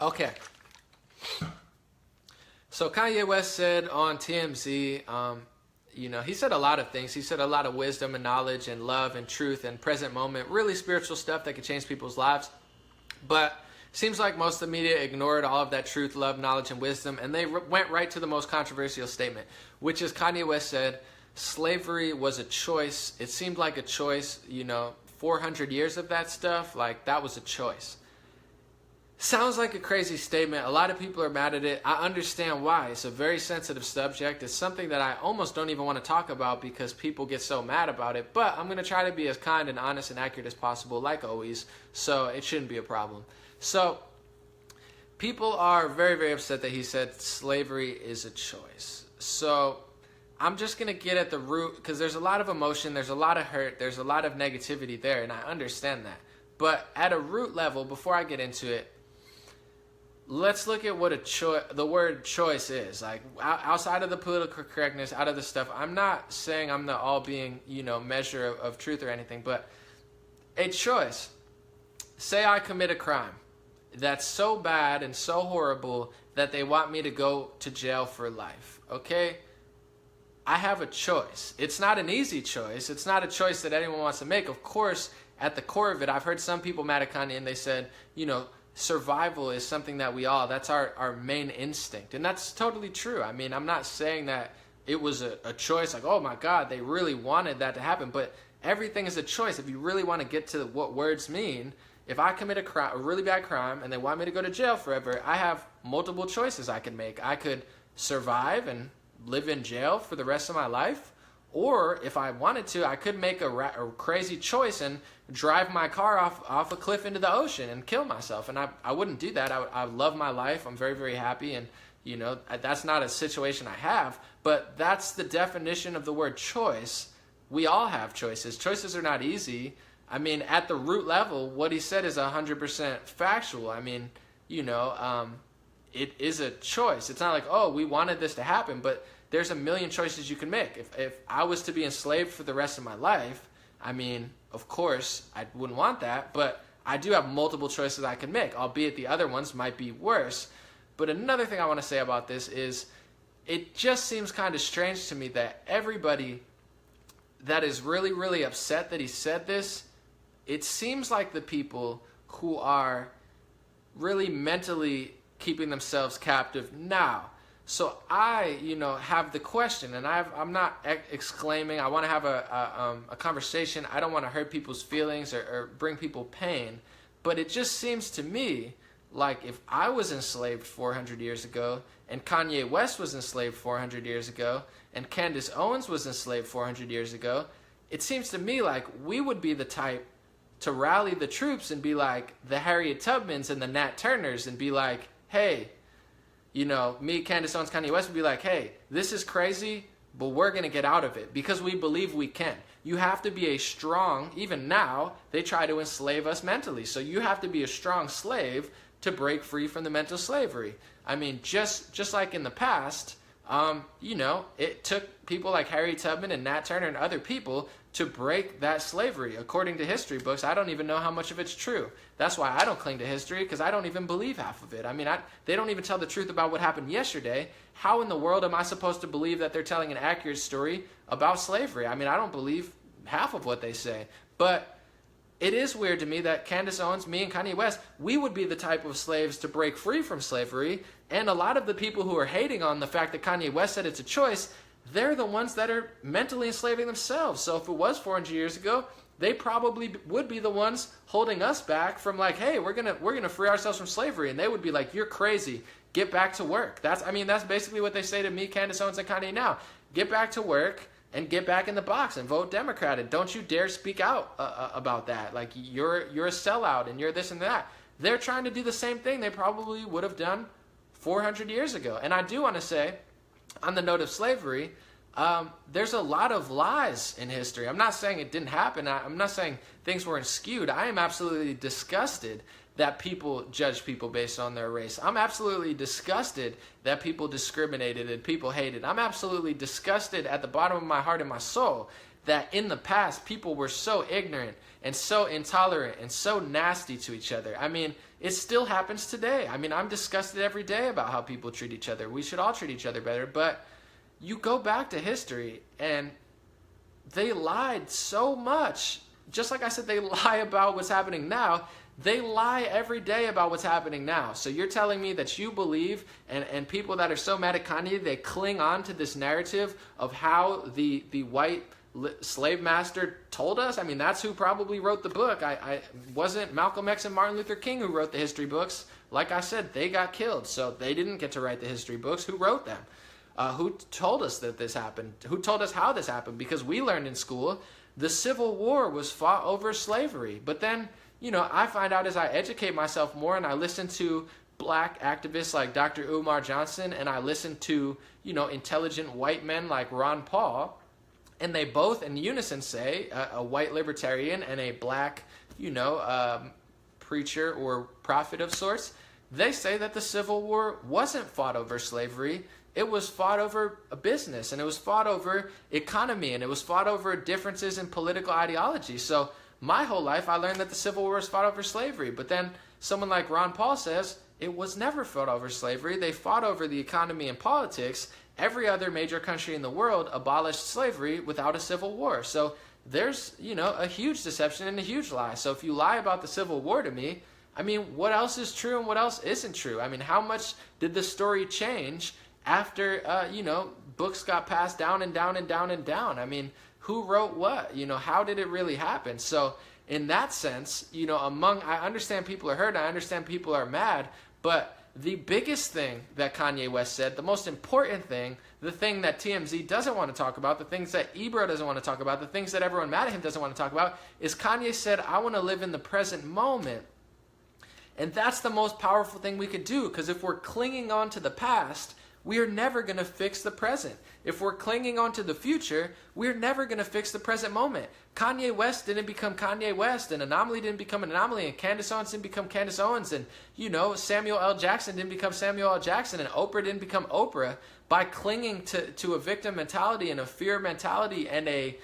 Okay. So Kanye West said on TMZ, he said a lot of things. He said a lot of wisdom and knowledge and love and truth and present moment, really spiritual stuff that could change people's lives. But seems like most of the media ignored all of that truth, love, knowledge, and wisdom, and they went right to the most controversial statement, which is Kanye West said slavery was a choice. It seemed like a choice, 400 years of that stuff, like that was a choice. Sounds like a crazy statement. A lot of people are mad at it. I understand why. It's a very sensitive subject. It's something that I almost don't even want to talk about because people get so mad about it. But I'm going to try to be as kind and honest and accurate as possible, like always. So it shouldn't be a problem. So people are very, very upset that he said slavery is a choice. So I'm just going to get at the root because there's a lot of emotion. There's a lot of hurt. There's a lot of negativity there. And I understand that. But at a root level, before I get into it, let's look at what the word choice is. Like outside of the political correctness, out of the stuff, I'm not saying I'm the all-being, measure of truth or anything, but a choice. Say I commit a crime that's so bad and so horrible that they want me to go to jail for life, okay? I have a choice. It's not an easy choice. It's not a choice that anyone wants to make. Of course, at the core of it, I've heard some people mad at Kanye and they said, survival is something that that's our main instinct. And that's totally true. I mean, I'm not saying that it was a choice like, oh my God, they really wanted that to happen. But everything is a choice. If you really want to get to what words mean, if I commit a really bad crime and they want me to go to jail forever, I have multiple choices I could make. I could survive and live in jail for the rest of my life. Or if I wanted to, I could make a crazy choice and drive my car off a cliff into the ocean and kill myself. And I wouldn't do that. I love my life. I'm very, very happy. And, that's not a situation I have. But that's the definition of the word choice. We all have choices. Choices are not easy. I mean, at the root level, what he said is 100% factual. I mean, it is a choice. It's not like, oh, we wanted this to happen, but there's a million choices you can make. If I was to be enslaved for the rest of my life, I mean, of course, I wouldn't want that, but I do have multiple choices I can make, albeit the other ones might be worse. But another thing I want to say about this is it just seems kind of strange to me that everybody that is really, really upset that he said this, it seems like the people who are really mentally keeping themselves captive now. So I, have the question, and I'm not exclaiming. I want to have a conversation. I don't want to hurt people's feelings or bring people pain. But it just seems to me like if I was enslaved 400 years ago, and Kanye West was enslaved 400 years ago, and Candace Owens was enslaved 400 years ago, it seems to me like we would be the type to rally the troops and be like the Harriet Tubmans and the Nat Turners and be like, hey, me, Candace Owens, Kanye West would be like, hey, this is crazy, but we're going to get out of it because we believe we can. You have to be a strong, even now, they try to enslave us mentally. So you have to be a strong slave to break free from the mental slavery. I mean, just like in the past, it took people like Harriet Tubman and Nat Turner and other people to break that slavery. According to history books, I don't even know how much of it's true. That's why I don't cling to history, because I don't even believe half of it. I mean, they don't even tell the truth about what happened yesterday. How in the world am I supposed to believe that they're telling an accurate story about slavery? I mean, I don't believe half of what they say. But it is weird to me that Candace Owens, me, and Kanye West, we would be the type of slaves to break free from slavery. And a lot of the people who are hating on the fact that Kanye West said it's a choice, they're the ones that are mentally enslaving themselves. So if it was 400 years ago, they probably would be the ones holding us back from like, hey, we're gonna free ourselves from slavery. And they would be like, you're crazy. Get back to work. That's basically what they say to me, Candace Owens, and Kanye now. Get back to work and get back in the box and vote Democrat. And don't you dare speak out about that. Like you're a sellout and you're this and that. They're trying to do the same thing they probably would have done 400 years ago. And I do want to say, on the note of slavery, there's a lot of lies in history. I'm not saying it didn't happen. I'm not saying things weren't skewed. I am absolutely disgusted that people judge people based on their race. I'm absolutely disgusted that people discriminated and people hated. I'm absolutely disgusted at the bottom of my heart and my soul that in the past people were so ignorant and so intolerant and so nasty to each other. I mean, it still happens today. I mean, I'm disgusted every day about how people treat each other. We should all treat each other better. But you go back to history, and they lied so much. Just like I said, they lie about what's happening now. They lie every day about what's happening now. So you're telling me that you believe, and people that are so mad at Kanye, they cling on to this narrative of how the white slave master told us? I mean, that's who probably wrote the book. I wasn't Malcolm X and Martin Luther King who wrote the history books. Like I said, they got killed, so they didn't get to write the history books. Who wrote them? Who told us that this happened? Who told us how this happened? Because we learned in school the Civil War was fought over slavery. But then, I find out as I educate myself more and I listen to black activists like Dr. Umar Johnson, and I listen to, intelligent white men like Ron Paul, and they both in unison say, a white libertarian and a black, preacher or prophet of sorts, they say that the Civil War wasn't fought over slavery. It was fought over a business, and it was fought over economy, and it was fought over differences in political ideology. So my whole life I learned that the Civil War was fought over slavery. But then someone like Ron Paul says it was never fought over slavery. They fought over the economy and politics. Every other major country in the world abolished slavery without a civil war. So there's, a huge deception and a huge lie. So if you lie about the Civil War to me, I mean, what else is true and what else isn't true? I mean, how much did the story change after, books got passed down and down and down and down? I mean, who wrote what? How did it really happen? So in that sense, I understand people are hurt, I understand people are mad, but the biggest thing that Kanye West said, the most important thing, the thing that TMZ doesn't want to talk about, the things that Ebro doesn't want to talk about, the things that everyone mad at him doesn't want to talk about, is Kanye said, I want to live in the present moment. And that's the most powerful thing we could do, because if we're clinging on to the past, we are never going to fix the present. If we're clinging on to the future, we're never going to fix the present moment. Kanye West didn't become Kanye West, and Anomaly didn't become an Anomaly, and Candace Owens didn't become Candace Owens, and, Samuel L. Jackson didn't become Samuel L. Jackson, and Oprah didn't become Oprah by clinging to a victim mentality and a fear mentality and a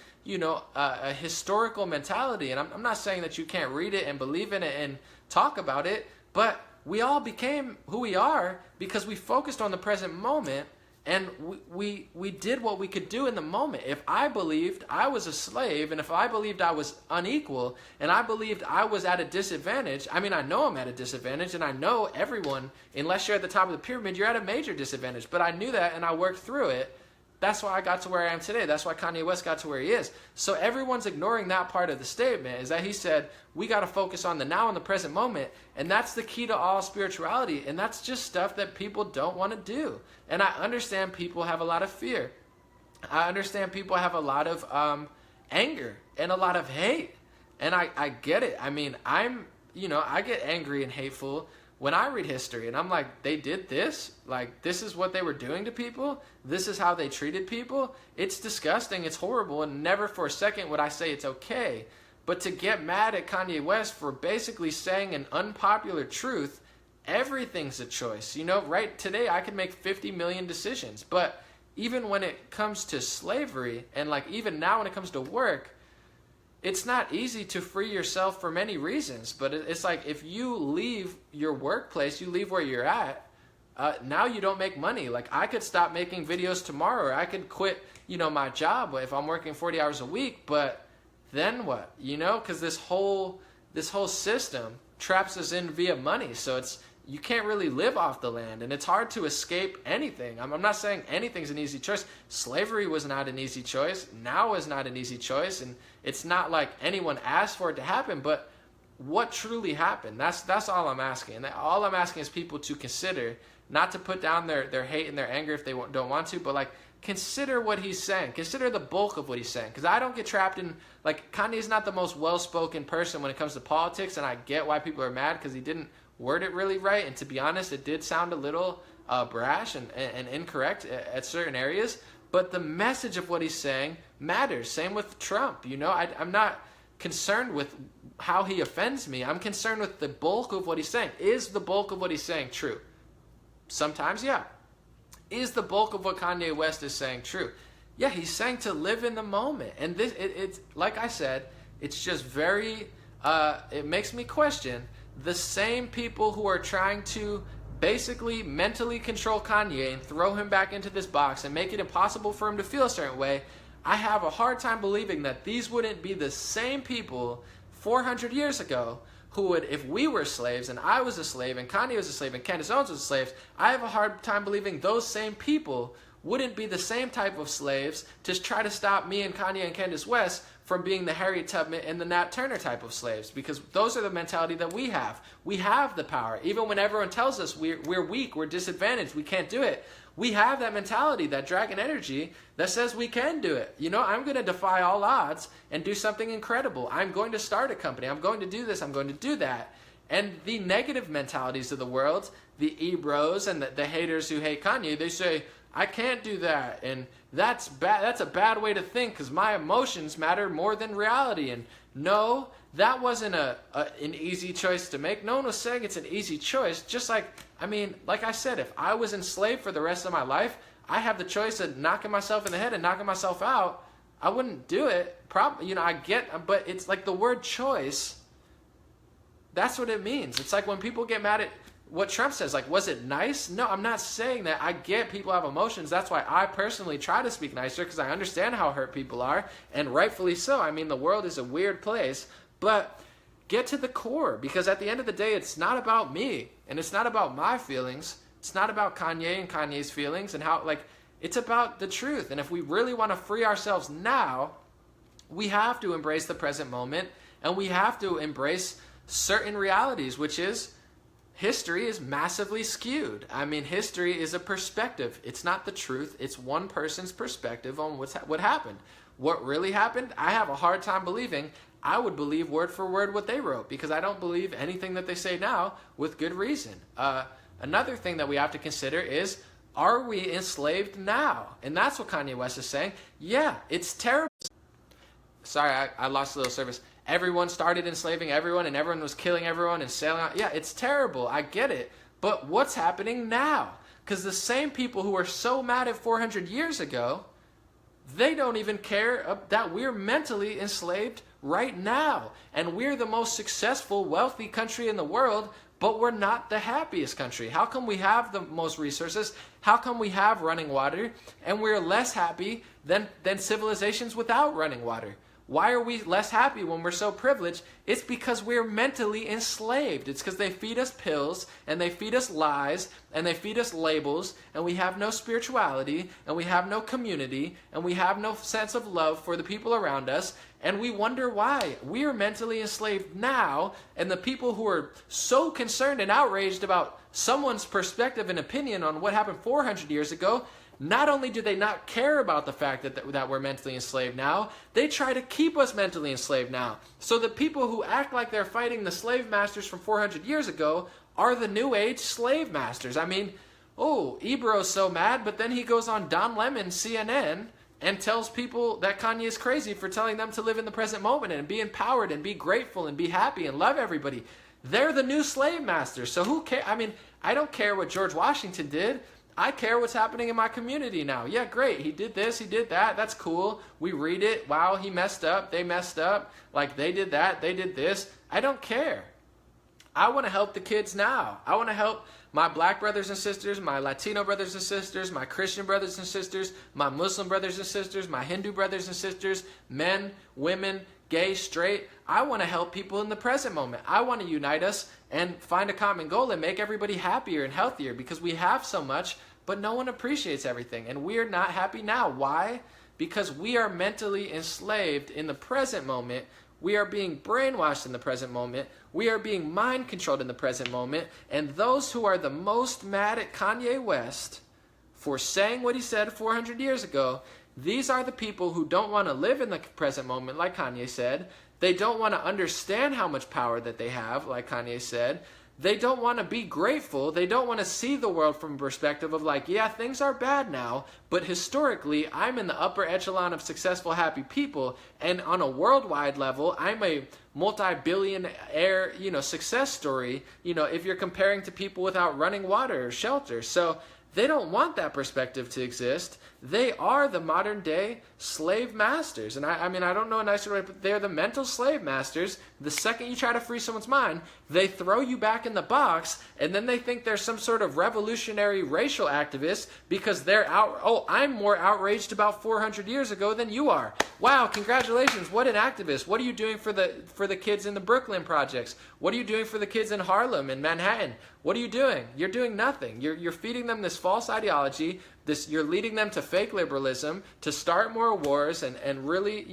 historical mentality. And I'm not saying that you can't read it and believe in it and talk about it, but we all became who we are because we focused on the present moment, and we did what we could do in the moment. If I believed I was a slave, and if I believed I was unequal, and I believed I was at a disadvantage, I mean, I know I'm at a disadvantage, and I know everyone, unless you're at the top of the pyramid, you're at a major disadvantage. But I knew that, and I worked through it. That's why I got to where I am today. That's why Kanye West got to where he is. So everyone's ignoring that part of the statement, is that he said, we got to focus on the now and the present moment. And that's the key to all spirituality. And that's just stuff that people don't want to do. And I understand people have a lot of fear. I understand people have a lot of anger and a lot of hate. And I get it. I mean, I get angry and hateful when I read history, and I'm like, they did this? Like, this is what they were doing to people? This is how they treated people? It's disgusting, it's horrible, and never for a second would I say it's okay. But to get mad at Kanye West for basically saying an unpopular truth, everything's a choice. Right today I could make 50 million decisions, but even when it comes to slavery, and like even now when it comes to work, it's not easy to free yourself for many reasons, but it's like if you leave your workplace, you leave where you're at, now you don't make money. Like I could stop making videos tomorrow, or I could quit, my job if I'm working 40 hours a week, but then what? Because this whole system traps us in via money. So you can't really live off the land, and it's hard to escape anything. I'm not saying anything's an easy choice. Slavery was not an easy choice. Now is not an easy choice, and it's not like anyone asked for it to happen, but what truly happened? That's all I'm asking. And all I'm asking is people to consider, not to put down their hate and their anger if they don't want to, but like consider what he's saying. Consider the bulk of what he's saying, because I don't get trapped in, like, Kanye's not the most well-spoken person when it comes to politics, and I get why people are mad because he didn't word it really right, and to be honest, it did sound a little brash and incorrect at certain areas, but the message of what he's saying matters. Same with Trump. I'm not concerned with how he offends me. I'm concerned with the bulk of what he's saying. Is the bulk of what he's saying true? Sometimes, yeah. Is the bulk of what Kanye West is saying true? Yeah, he's saying to live in the moment, and it's like I said, it's just very it makes me question the same people who are trying to basically mentally control Kanye and throw him back into this box and make it impossible for him to feel a certain way, I have a hard time believing that these wouldn't be the same people 400 years ago who would, if we were slaves and I was a slave and Kanye was a slave and Candace Owens was a slave, I have a hard time believing those same people wouldn't be the same type of slaves to try to stop me and Kanye and Candace West from being the Harriet Tubman and the Nat Turner type of slaves, because those are the mentality that we have. We have the power. Even when everyone tells us we're weak, we're disadvantaged, we can't do it, we have that mentality, that dragon energy that says we can do it. You know, I'm going to defy all odds and do something incredible. I'm going to start a company. I'm going to do this. I'm going to do that. And the negative mentalities of the world, the Ebros and the haters who hate Kanye, they say, I can't do that, and that's bad. That's a bad way to think because my emotions matter more than reality. And no, that wasn't an easy choice to make. No one was saying it's an easy choice. Just like, I mean, like I said, if I was enslaved for the rest of my life, I have the choice of knocking myself in the head and knocking myself out. I wouldn't do it. Probably, I get, but it's like the word choice. That's what it means. It's like when people get mad at what Trump says, like, was it nice? No, I'm not saying that. I get people have emotions. That's why I personally try to speak nicer, because I understand how hurt people are, and rightfully so. I mean, the world is a weird place, but get to the core, because at the end of the day, it's not about me, and it's not about my feelings. It's not about Kanye and Kanye's feelings, and how, like, it's about the truth. And if we really want to free ourselves now, we have to embrace the present moment, and we have to embrace certain realities, which is history is massively skewed. I mean, history is a perspective. It's not the truth. It's one person's perspective on what happened. What really happened, I have a hard time believing. I would believe word for word what they wrote, because I don't believe anything that they say now with good reason. Another thing that we have to consider is, are we enslaved now? And that's what Kanye West is saying. Yeah, it's terrible. Sorry, I lost a little service. Everyone started enslaving everyone, and everyone was killing everyone and sailing out. Yeah, it's terrible. I get it. But what's happening now? Because the same people who were so mad at 400 years ago, they don't even care that we're mentally enslaved right now. And we're the most successful, wealthy country in the world, but we're not the happiest country. How come we have the most resources? How come we have running water, and we're less happy than civilizations without running water? Why are we less happy when we're so privileged? It's because we're mentally enslaved. It's because they feed us pills, and they feed us lies, and they feed us labels, and we have no spirituality, and we have no community, and we have no sense of love for the people around us, and we wonder why. We are mentally enslaved now, and the people who are so concerned and outraged about someone's perspective and opinion on what happened 400 years ago, not only do they not care about the fact that we're mentally enslaved now, they try to keep us mentally enslaved now. So the people who act like they're fighting the slave masters from 400 years ago are the new age slave masters. I mean, Ebro's so mad, but then he goes on Don Lemon, CNN, and tells people that Kanye is crazy for telling them to live in the present moment and be empowered and be grateful and be happy and love everybody. They're the new slave masters. So who cares? I mean, I don't care what George Washington did. I care what's happening in my community now. Yeah, great. He did this, he did that. That's cool. We read it. Wow, he messed up. They messed up. Like, they did that. They did this. I don't care. I want to help the kids now. I want to help my black brothers and sisters, my Latino brothers and sisters, my Christian brothers and sisters, my Muslim brothers and sisters, my Hindu brothers and sisters, men, women, gay, straight. I want to help people in the present moment. I want to unite us and find a common goal and make everybody happier and healthier, because we have so much, but no one appreciates everything. And we're not happy now. Why? Because we are mentally enslaved in the present moment. We are being brainwashed in the present moment. We are being mind controlled in the present moment. And those who are the most mad at Kanye West for saying what he said 400 years ago, these are the people who don't want to live in the present moment, like Kanye said. They don't want to understand how much power that they have, like Kanye said. They don't want to be grateful. They don't want to see the world from a perspective of like, yeah, things are bad now, but historically, I'm in the upper echelon of successful, happy people, and on a worldwide level, I'm a multi-billionaire, success story, if you're comparing to people without running water or shelter. So They don't want that perspective to exist. They are the modern day slave masters. And I mean, I don't know a nicer way, but they're the mental slave masters. The second you try to free someone's mind, they throw you back in the box, and then they think they're some sort of revolutionary racial activist because they're out. Oh, I'm more outraged about 400 years ago than you are. Wow, congratulations. What an activist. What are you doing for the kids in the Brooklyn projects? What are you doing for the kids in Harlem and Manhattan? What are you doing? You're doing nothing. You're feeding them this false ideology. You're leading them to fake liberalism, to start more wars and really,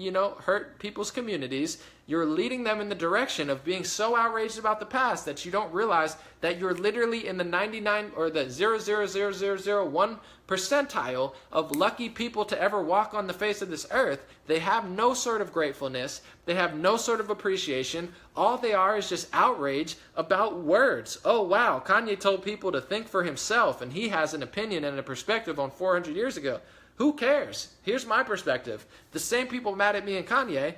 hurt people's communities. You're leading them in the direction of being so outraged about the past that you don't realize that you're literally in the 99 or the 0.00001 percentile of lucky people to ever walk on the face of this earth. They have no sort of gratefulness. They have no sort of appreciation. All they are is just outrage about words. Oh, wow, Kanye told people to think for himself, and he has an opinion and a perspective on 400 years ago. Who cares? Here's my perspective. The same people mad at me and Kanye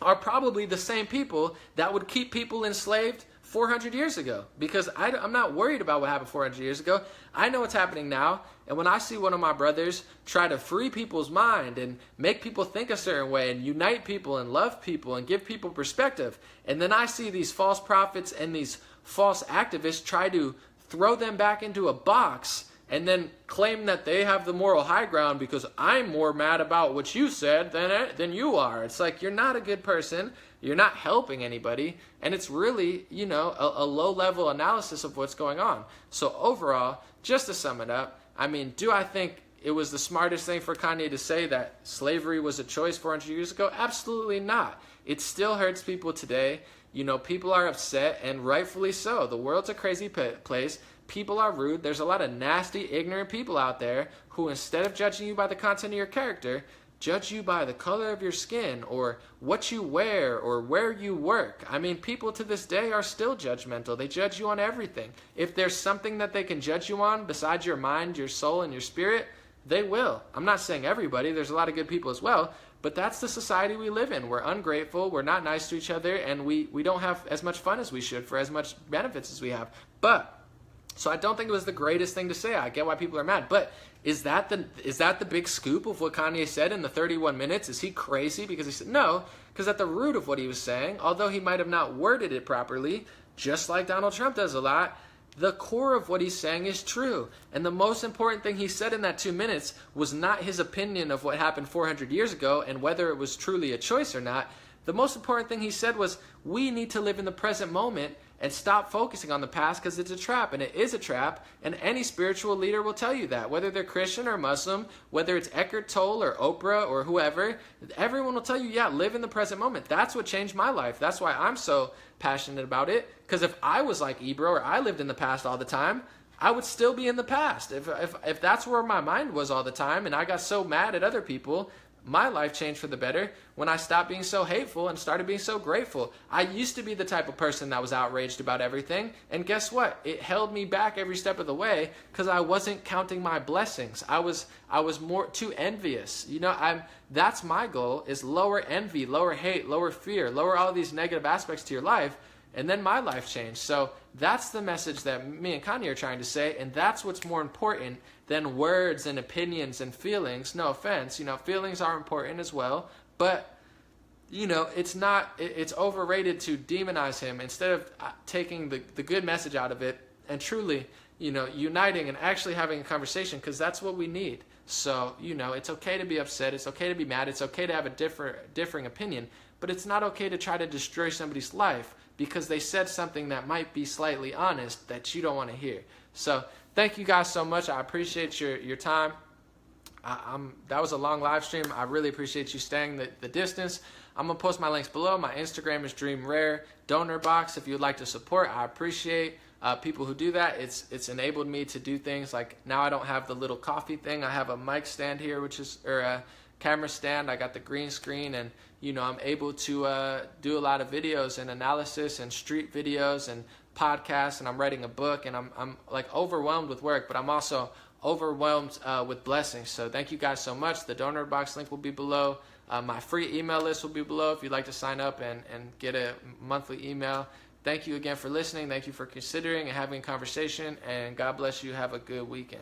are probably the same people that would keep people enslaved 400 years ago, because I'm not worried about what happened 400 years ago. I know what's happening now, and when I see one of my brothers try to free people's mind and make people think a certain way and unite people and love people and give people perspective, and then I see these false prophets and these false activists try to throw them back into a box and then claim that they have the moral high ground because I'm more mad about what you said than you are. It's like, you're not a good person. You're not helping anybody. And it's really, a low-level analysis of what's going on. So overall, just to sum it up, I mean, do I think it was the smartest thing for Kanye to say that slavery was a choice 400 years ago? Absolutely not. It still hurts people today. People are upset, and rightfully so. The world's a crazy place. People are rude. There's a lot of nasty, ignorant people out there who, instead of judging you by the content of your character, judge you by the color of your skin or what you wear or where you work. I mean, people to this day are still judgmental. They judge you on everything. If there's something that they can judge you on besides your mind, your soul, and your spirit, they will. I'm not saying everybody. There's a lot of good people as well. But that's the society we live in. We're ungrateful. We're not nice to each other. And we don't have as much fun as we should for as much benefits as we have. So I don't think it was the greatest thing to say. I get why people are mad. But is that the big scoop of what Kanye said in the 31 minutes? Is he crazy because he said no? Because at the root of what he was saying, although he might have not worded it properly, just like Donald Trump does a lot, the core of what he's saying is true. And the most important thing he said in that 2 minutes was not his opinion of what happened 400 years ago and whether it was truly a choice or not. The most important thing he said was, we need to live in the present moment and stop focusing on the past because it's a trap, and it is a trap, and any spiritual leader will tell you that, whether they're Christian or Muslim, whether it's Eckhart Tolle or Oprah or whoever, everyone will tell you, yeah, live in the present moment. That's what changed my life. That's why I'm so passionate about it, because if I was like Ebro or I lived in the past all the time, I would still be in the past. If that's where my mind was all the time and I got so mad at other people, my life changed for the better when I stopped being so hateful and started being so grateful. I used to be the type of person that was outraged about everything, and guess what? It held me back every step of the way because I wasn't counting my blessings. I was more too envious. That's my goal, is lower envy, lower hate, lower fear, lower all these negative aspects to your life, and then my life changed. So that's the message that me and Kanye are trying to say, and that's what's more important than words and opinions and feelings. No offense, feelings are important as well, but it's overrated to demonize him instead of taking the good message out of it and truly, uniting and actually having a conversation, because that's what we need. So, it's okay to be upset, it's okay to be mad, it's okay to have a differing opinion, but it's not okay to try to destroy somebody's life because they said something that might be slightly honest that you don't want to hear. So thank you guys so much. I appreciate your time. That was a long live stream. I really appreciate you staying the distance. I'm going to post my links below. My Instagram is DreamRare. Donor box if you'd like to support. I appreciate people who do that. It's enabled me to do things like now I don't have the little coffee thing. I have a mic stand here, or a camera stand. I got the green screen, and I'm able to do a lot of videos and analysis and street videos and podcasts, and I'm writing a book, and I'm like overwhelmed with work, but I'm also overwhelmed with blessings. So thank you guys so much. The donor box link will be below. My free email list will be below if you'd like to sign up and get a monthly email. Thank you again for listening. Thank you for considering and having a conversation, and God bless you. Have a good weekend.